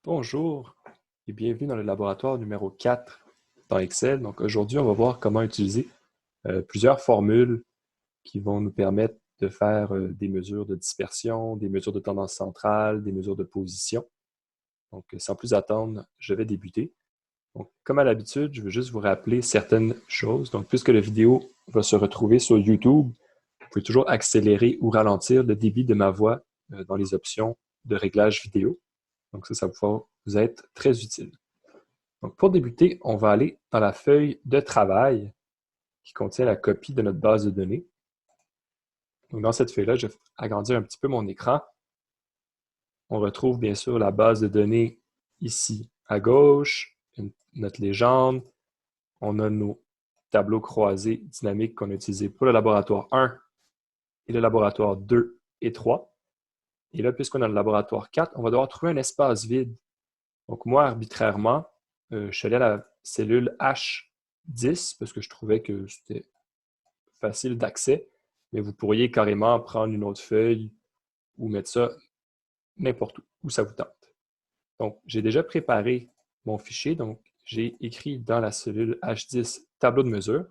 Bonjour et bienvenue dans le laboratoire numéro 4 dans Excel. Donc aujourd'hui, on va voir comment utiliser plusieurs formules qui vont nous permettre de faire des mesures de dispersion, des mesures de tendance centrale, des mesures de position. Donc sans plus attendre, je vais débuter. Donc comme à l'habitude, je veux juste vous rappeler certaines choses. Donc puisque la vidéo va se retrouver sur YouTube, vous pouvez toujours accélérer ou ralentir le débit de ma voix dans les options de réglage vidéo. Donc ça va vous être très utile. Donc, pour débuter, on va aller dans la feuille de travail qui contient la copie de notre base de données. Donc, dans cette feuille-là, je vais agrandir un petit peu mon écran. On retrouve bien sûr la base de données ici à gauche, notre légende. On a nos tableaux croisés dynamiques qu'on a utilisés pour le laboratoire 1 et le laboratoire 2 et 3. Et là, puisqu'on a le laboratoire 4, on va devoir trouver un espace vide. Donc, moi, arbitrairement, je suis allé à la cellule H10 parce que je trouvais que c'était facile d'accès, mais vous pourriez carrément prendre une autre feuille ou mettre ça n'importe où ça vous tente. Donc, j'ai déjà préparé mon fichier. Donc, j'ai écrit dans la cellule H10 tableau de mesure,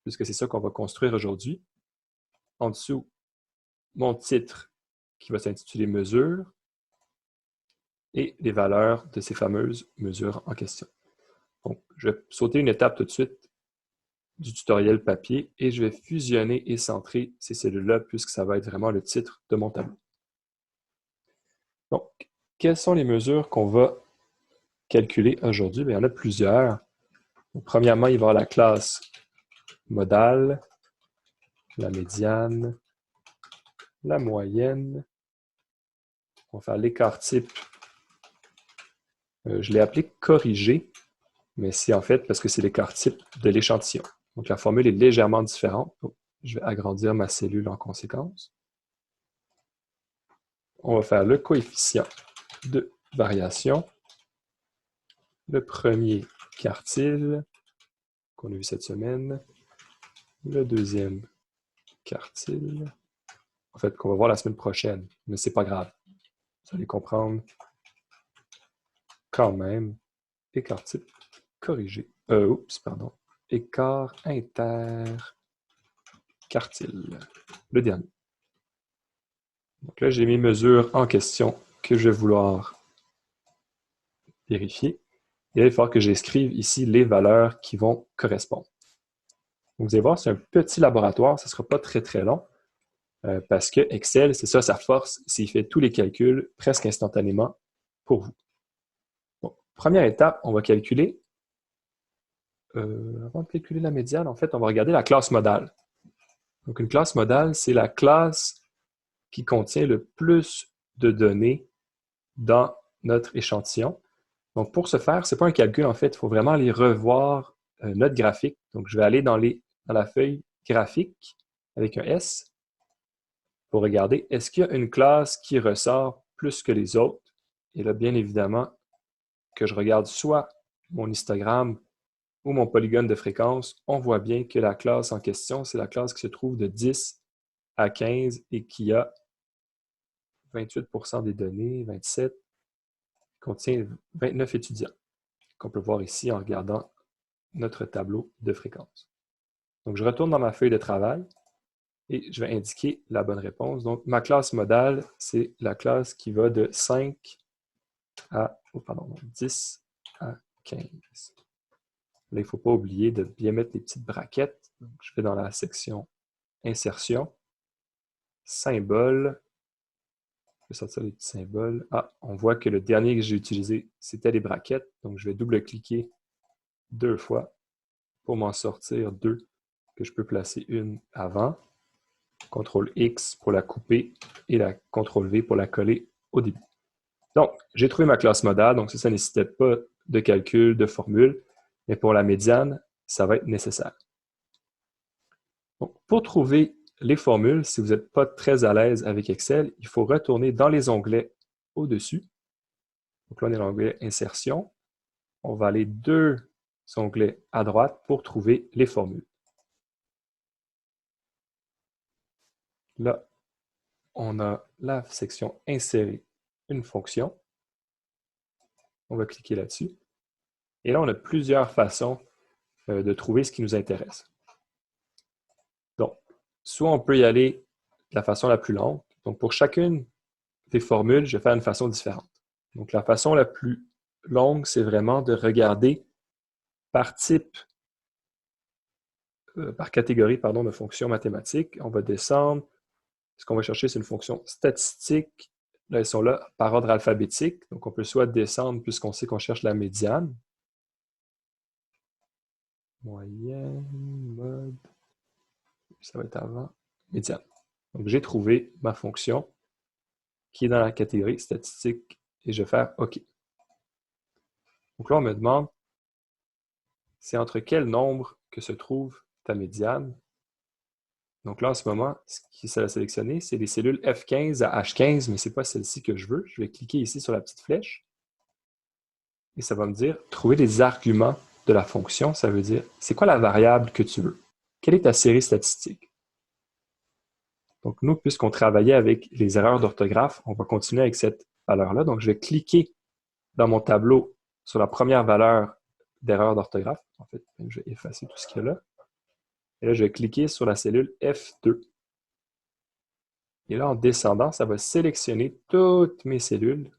puisque c'est ça qu'on va construire aujourd'hui. En dessous, mon titre qui va s'intituler mesures et les valeurs de ces fameuses mesures en question. Donc, je vais sauter une étape tout de suite du tutoriel papier et je vais fusionner et centrer ces cellules-là puisque ça va être vraiment le titre de mon tableau. Donc, quelles sont les mesures qu'on va calculer aujourd'hui? Il y en a plusieurs. Donc, premièrement, il va y avoir la classe modale, la médiane, la moyenne. On va faire l'écart type. Je l'ai appelé corrigé, mais c'est en fait parce que c'est l'écart type de l'échantillon. Donc, la formule est légèrement différente. Donc, je vais agrandir ma cellule en conséquence. On va faire le coefficient de variation. Le premier quartile qu'on a vu cette semaine. Le deuxième quartile. En fait, qu'on va voir la semaine prochaine, mais c'est pas grave. Vous allez comprendre quand même. Écart type corrigé. Oups, pardon. Écart interquartile. Le dernier. Donc là, j'ai mes mesures en question que je vais vouloir vérifier. Et là, il va falloir que j'écrive ici les valeurs qui vont correspondre. Donc, vous allez voir, c'est un petit laboratoire, ça ne sera pas très, très long. Parce que Excel, c'est ça sa force, c'est qu'il fait tous les calculs presque instantanément pour vous. Bon, première étape, on va calculer, avant de calculer la médiane, en fait, on va regarder la classe modale. Donc, une classe modale, c'est la classe qui contient le plus de données dans notre échantillon. Donc, pour ce faire, ce n'est pas un calcul, en fait, il faut vraiment aller revoir notre graphique. Donc, je vais aller dans la feuille graphique avec un S pour regarder est-ce qu'il y a une classe qui ressort plus que les autres. Et là, bien évidemment, que je regarde soit mon histogramme ou mon polygone de fréquence, on voit bien que la classe en question, c'est la classe qui se trouve de 10 à 15 et qui a 28% des données, 27, contient 29 étudiants, qu'on peut voir ici en regardant notre tableau de fréquence. Donc, je retourne dans ma feuille de travail et je vais indiquer la bonne réponse. Donc, ma classe modale, c'est la classe qui va de 5 à 10 à 15. Là, il ne faut pas oublier de bien mettre les petites braquettes. Donc, je vais dans la section Insertion, Symboles. Je vais sortir les petits symboles. Ah, on voit que le dernier que j'ai utilisé, c'était les braquettes. Donc, je vais double-cliquer 2 fois pour m'en sortir 2 que je peux placer une avant. CTRL-X pour la couper et la CTRL-V pour la coller au début. Donc, j'ai trouvé ma classe modale. Donc, ça ne nécessitait pas de calcul, de formule. Mais pour la médiane, ça va être nécessaire. Donc, pour trouver les formules, si vous n'êtes pas très à l'aise avec Excel, il faut retourner dans les onglets au-dessus. Donc là, on est dans l'onglet Insertion. On va aller 2 onglets à droite pour trouver les formules. Là, on a la section Insérer une fonction. On va cliquer là-dessus. Et là, on a plusieurs façons de trouver ce qui nous intéresse. Donc, soit on peut y aller de la façon la plus longue. Donc, pour chacune des formules, je vais faire une façon différente. Donc, la façon la plus longue, c'est vraiment de regarder par type, par catégorie, pardon, de fonctions mathématiques. On va descendre. Ce qu'on va chercher, c'est une fonction statistique. Là, elles sont là par ordre alphabétique. Donc, on peut soit descendre puisqu'on sait qu'on cherche la médiane. Moyenne, mode, ça va être avant, médiane. Donc, j'ai trouvé ma fonction qui est dans la catégorie statistique et je vais faire OK. Donc là, on me demande c'est entre quel nombre que se trouve ta médiane. Donc là, en ce moment, ce qui s'est sélectionné, c'est les cellules F15 à H15, mais ce n'est pas celle-ci que je veux. Je vais cliquer ici sur la petite flèche et ça va me dire trouver les arguments de la fonction. Ça veut dire c'est quoi la variable que tu veux? Quelle est ta série statistique? Donc nous, puisqu'on travaillait avec les erreurs d'orthographe, on va continuer avec cette valeur-là. Donc je vais cliquer dans mon tableau sur la première valeur d'erreur d'orthographe. En fait, je vais effacer tout ce qu'il y a là. Et là, je vais cliquer sur la cellule F2. Et là, en descendant, ça va sélectionner toutes mes cellules,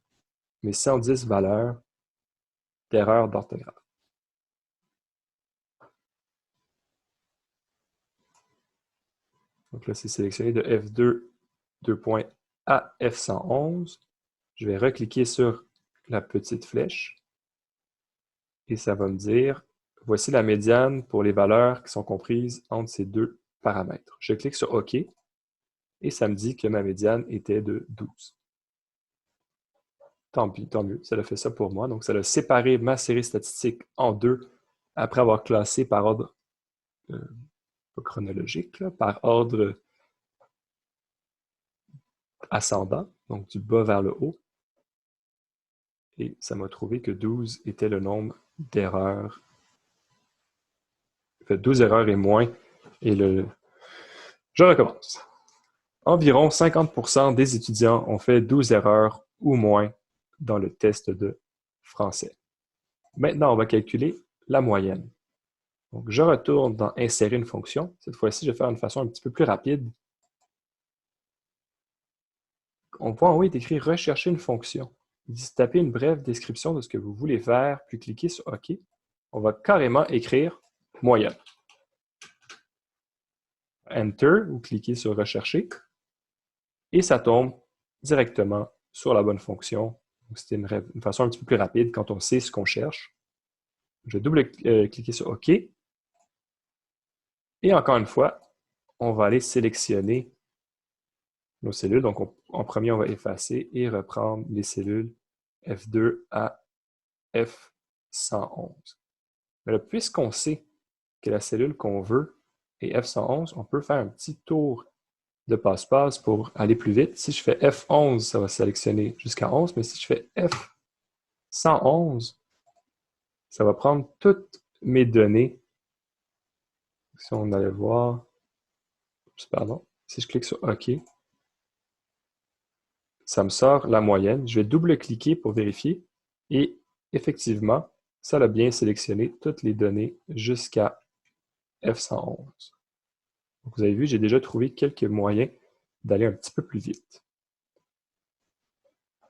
mes 110 valeurs d'erreur d'orthographe. Donc là, c'est sélectionné de F2, 2 points à F111. Je vais recliquer sur la petite flèche et ça va me dire voici la médiane pour les valeurs qui sont comprises entre ces deux paramètres. Je clique sur OK et ça me dit que ma médiane était de 12. Tant pis, tant mieux, ça a fait ça pour moi. Donc, ça a séparé ma série statistique en deux après avoir classé par ordre pas chronologique, là, par ordre ascendant, donc du bas vers le haut. Et ça m'a trouvé que 12 était le nombre d'erreurs. En fait, 12 erreurs et moins. Et je recommence. Environ 50% des étudiants ont fait 12 erreurs ou moins dans le test de français. Maintenant, on va calculer la moyenne. Donc, je retourne dans Insérer une fonction. Cette fois-ci, je vais faire une façon un petit peu plus rapide. On voit en haut, il est écrit « Rechercher une fonction ». Il dit « Tapez une brève description de ce que vous voulez faire, puis cliquez sur « OK ». On va carrément écrire « moyenne ». Enter ou cliquez sur « Rechercher » et ça tombe directement sur la bonne fonction. C'est une façon un petit peu plus rapide quand on sait ce qu'on cherche. Je vais double-cliquer sur « OK ». Et encore une fois, on va aller sélectionner nos cellules. Donc, en premier, on va effacer et reprendre les cellules F2 à F111. Mais là, puisqu'on sait que la cellule qu'on veut est F111, on peut faire un petit tour de passe-passe pour aller plus vite. Si je fais F11, ça va sélectionner jusqu'à 11, mais si je fais F111, ça va prendre toutes mes données. Si on allait voir, pardon, si je clique sur OK, ça me sort la moyenne. Je vais double-cliquer pour vérifier et effectivement, ça a bien sélectionné toutes les données jusqu'à F111. Donc, vous avez vu, j'ai déjà trouvé quelques moyens d'aller un petit peu plus vite.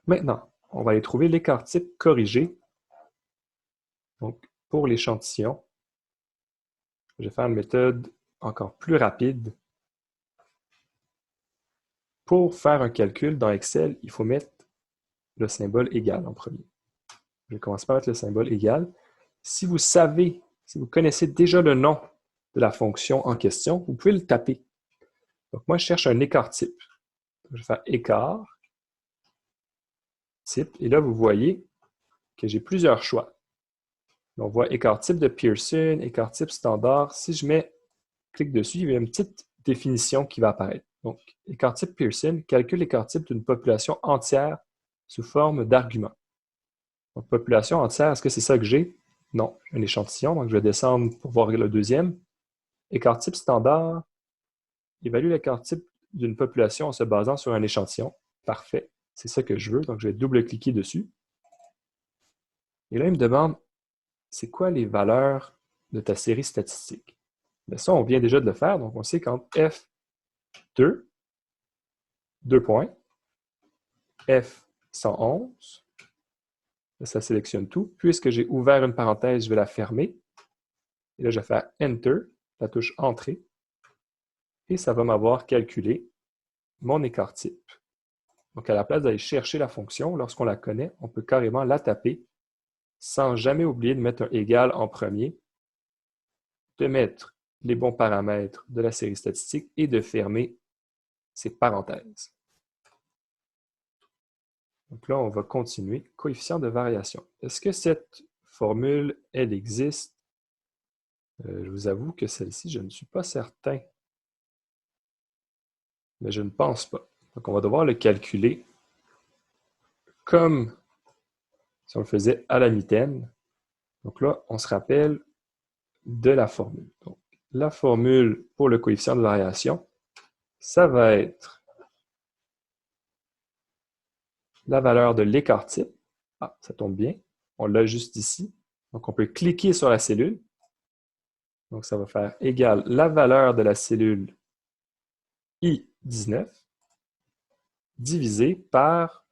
Maintenant, on va aller trouver l'écart type corrigé. Donc, pour l'échantillon, je vais faire une méthode encore plus rapide. Pour faire un calcul dans Excel, il faut mettre le symbole égal en premier. Je vais commencer par mettre le symbole égal. Si vous savez, si vous connaissez déjà le nom de la fonction en question, vous pouvez le taper. Donc, moi, je cherche un écart type. Je vais faire écart type. Et là, vous voyez que j'ai plusieurs choix. On voit écart type de Pearson, écart type standard. Si je clique dessus, il y a une petite définition qui va apparaître. Donc, écart type Pearson calcule l'écart type d'une population entière sous forme d'argument. Donc, population entière, est-ce que c'est ça que j'ai? Non, un échantillon. Donc, je vais descendre pour voir le deuxième. Écart type standard évalue l'écart type d'une population en se basant sur un échantillon. Parfait. C'est ça que je veux. Donc, je vais double-cliquer dessus. Et là, il me demande, c'est quoi les valeurs de ta série statistique? Bien, ça, on vient déjà de le faire, donc on sait qu'entre F2, 2 points, F111, là, ça sélectionne tout. Puisque j'ai ouvert une parenthèse, je vais la fermer. Et là, je vais faire Enter, la touche Entrée, et ça va m'avoir calculé mon écart type. Donc, à la place d'aller chercher la fonction, lorsqu'on la connaît, on peut carrément la taper sans jamais oublier de mettre un égal en premier, de mettre les bons paramètres de la série statistique et de fermer ces parenthèses. Donc là, on va continuer. Coefficient de variation. Est-ce que cette formule, elle existe? Je vous avoue que celle-ci, je ne suis pas certain. Mais je ne pense pas. Donc, on va devoir le calculer comme si on le faisait à la mitaine. Donc là, on se rappelle de la formule. Donc, la formule pour le coefficient de variation, ça va être la valeur de l'écart type. Ah, ça tombe bien. On l'a juste ici. Donc, on peut cliquer sur la cellule. Donc, ça va faire égal la valeur de la cellule I19 divisé par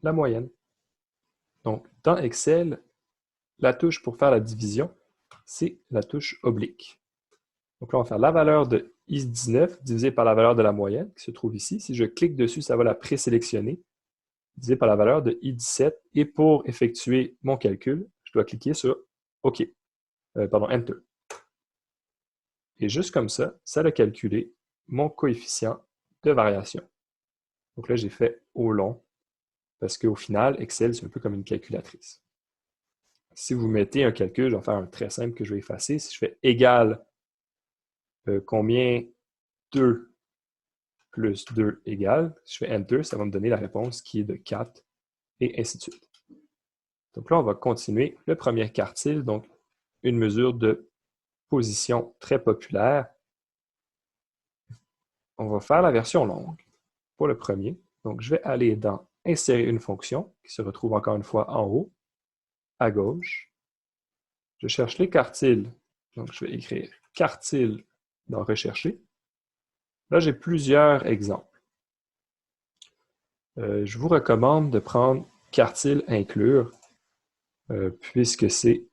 la moyenne. Donc, dans Excel, la touche pour faire la division, c'est la touche oblique. Donc là, on va faire la valeur de I19 divisé par la valeur de la moyenne qui se trouve ici. Si je clique dessus, ça va la présélectionner, divisé par la valeur de I17. Et pour effectuer mon calcul, je dois cliquer sur OK, Enter. Et juste comme ça a calculé mon coefficient de variation. Donc là, j'ai fait au long, parce qu'au final, Excel, c'est un peu comme une calculatrice. Si vous mettez un calcul, je vais faire un très simple que je vais effacer. Si je fais égal combien 2 plus 2 égale, si je fais Enter, ça va me donner la réponse qui est de 4, et ainsi de suite. Donc là, on va continuer le premier quartile, donc une mesure de position très populaire. On va faire la version longue pour le premier. Donc, je vais aller dans Insérer une fonction, qui se retrouve encore une fois en haut, à gauche. Je cherche les quartiles, donc je vais écrire quartile dans Rechercher. Là, j'ai plusieurs exemples. Je vous recommande de prendre quartile inclure, puisque c'est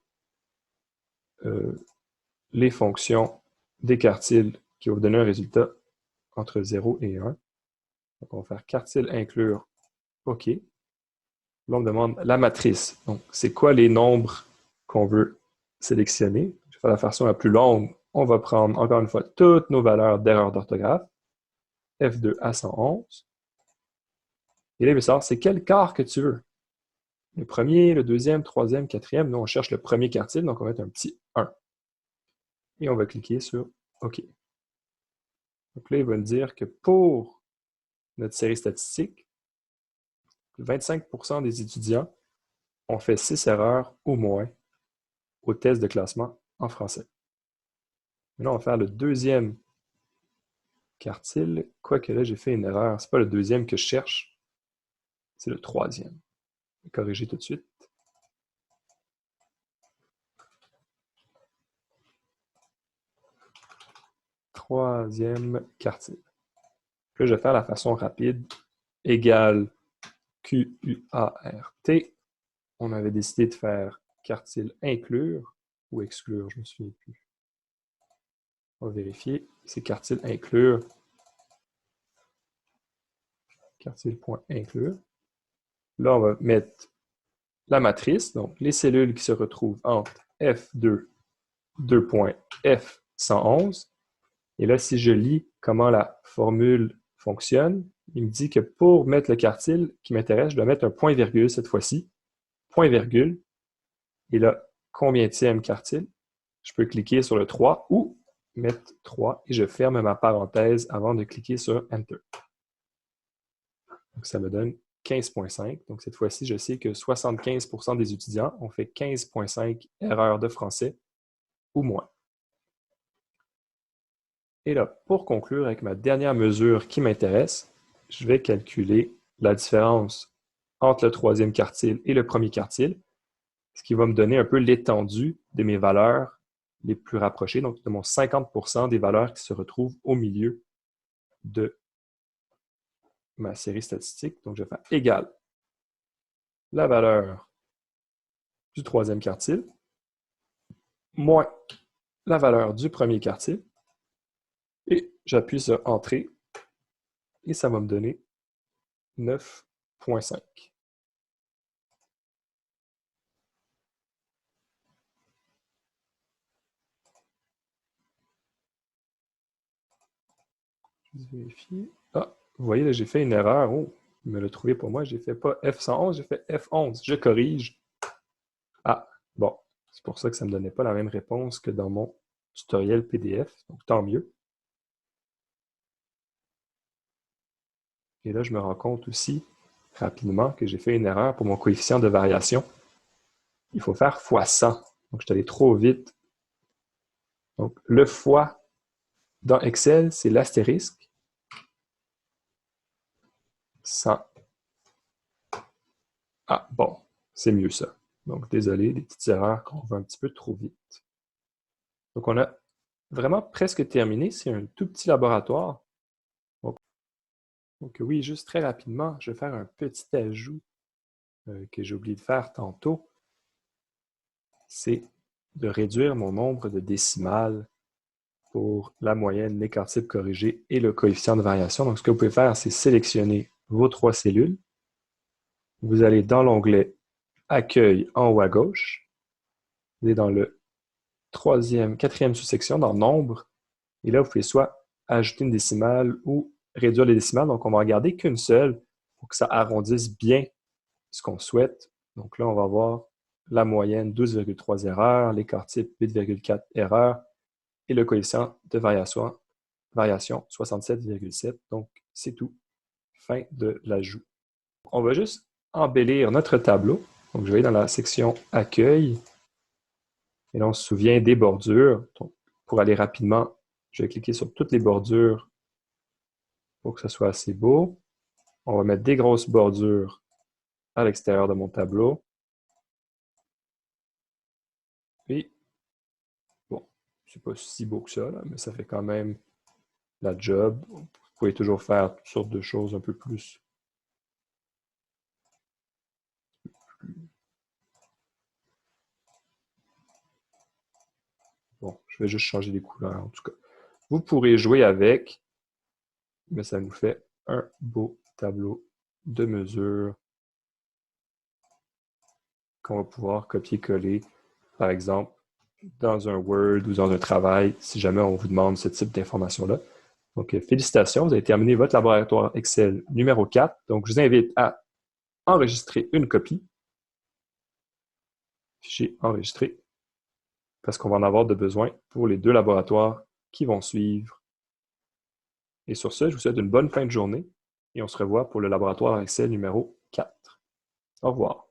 les fonctions des quartiles qui vont vous donner un résultat entre 0 et 1. Donc, on va faire quartile inclure OK. Là, on me demande la matrice. Donc, c'est quoi les nombres qu'on veut sélectionner? Je vais faire la version la plus longue. On va prendre, encore une fois, toutes nos valeurs d'erreur d'orthographe. F2 à 111. Et là, il veut savoir, c'est quel quart que tu veux? Le premier, le deuxième, troisième, quatrième. Nous, on cherche le premier quartile, donc on va mettre un petit 1. Et on va cliquer sur OK. Donc là, il va nous dire que pour notre série statistique, 25% des étudiants ont fait 6 erreurs ou moins au test de classement en français. Maintenant, on va faire le deuxième quartile. Quoique là, j'ai fait une erreur. Ce n'est pas le deuxième que je cherche, c'est le troisième. Je vais corriger tout de suite. Troisième quartile. Là, je vais faire la façon rapide. Égale QUART. On avait décidé de faire quartile inclure ou exclure, je ne me souviens plus. On va vérifier. C'est quartile inclure. Quartile.inclure. Là, on va mettre la matrice, donc les cellules qui se retrouvent entre F2, 2 points, F111. Et là, si je lis comment la formule fonctionne, il me dit que pour mettre le quartile qui m'intéresse, je dois mettre un point-virgule cette fois-ci. Point-virgule. Et là, combienième quartile? Je peux cliquer sur le 3 ou mettre 3 et je ferme ma parenthèse avant de cliquer sur Enter. Donc, ça me donne 15,5. Donc, cette fois-ci, je sais que 75% des étudiants ont fait 15,5 erreurs de français ou moins. Et là, pour conclure avec ma dernière mesure qui m'intéresse, je vais calculer la différence entre le troisième quartile et le premier quartile. ce qui va me donner un peu l'étendue de mes valeurs les plus rapprochées, donc de mon 50% des valeurs qui se retrouvent au milieu de ma série statistique. Donc, je vais faire égal la valeur du troisième quartile moins la valeur du premier quartile. Et j'appuie sur Entrée et ça va me donner 9,5. Je vais vérifier. Ah, vous voyez, là, j'ai fait une erreur. Oh, il me l'a trouvé pour moi. J'ai fait pas F111, j'ai fait F11. Je corrige. Ah, bon. C'est pour ça que ça ne me donnait pas la même réponse que dans mon tutoriel PDF. Donc, tant mieux. Et là, je me rends compte aussi rapidement que j'ai fait une erreur pour mon coefficient de variation. Il faut faire fois 100. Donc, je suis allé trop vite. Donc, le fois dans Excel, c'est l'astérisque. 100. Ah, bon, c'est mieux ça. Donc, désolé, des petites erreurs qu'on va un petit peu trop vite. Donc, on a vraiment presque terminé. C'est un tout petit laboratoire. Donc oui, juste très rapidement, je vais faire un petit ajout que j'ai oublié de faire tantôt. C'est de réduire mon nombre de décimales pour la moyenne, l'écart type corrigé et le coefficient de variation. Donc, ce que vous pouvez faire, c'est sélectionner vos 3 cellules. Vous allez dans l'onglet Accueil en haut à gauche. Vous allez dans le quatrième sous-section, dans Nombre. Et là, vous pouvez soit ajouter une décimale ou réduire les décimales. Donc, on va en garder qu'une seule pour que ça arrondisse bien ce qu'on souhaite. Donc là, on va voir la moyenne 12,3 erreurs, l'écart type 8,4 erreurs et le coefficient de variation 67,7. Donc, c'est tout. Fin de l'ajout. On va juste embellir notre tableau. Donc, je vais aller dans la section Accueil. Et là, on se souvient des bordures. Donc, pour aller rapidement, je vais cliquer sur toutes les bordures pour que ce soit assez beau. On va mettre des grosses bordures à l'extérieur de mon tableau. Et, bon, c'est pas si beau que ça, là, mais ça fait quand même la job. Vous pouvez toujours faire toutes sortes de choses un peu plus. Bon, je vais juste changer les couleurs, en tout cas. Vous pourrez jouer avec, mais ça nous fait un beau tableau de mesure qu'on va pouvoir copier-coller, par exemple, dans un Word ou dans un travail, si jamais on vous demande ce type d'information-là. Donc, félicitations, vous avez terminé votre laboratoire Excel numéro 4. Donc, je vous invite à enregistrer une copie. Fichier enregistré, parce qu'on va en avoir de besoin pour les 2 laboratoires qui vont suivre. Et sur ce, je vous souhaite une bonne fin de journée et on se revoit pour le laboratoire Excel numéro 4. Au revoir.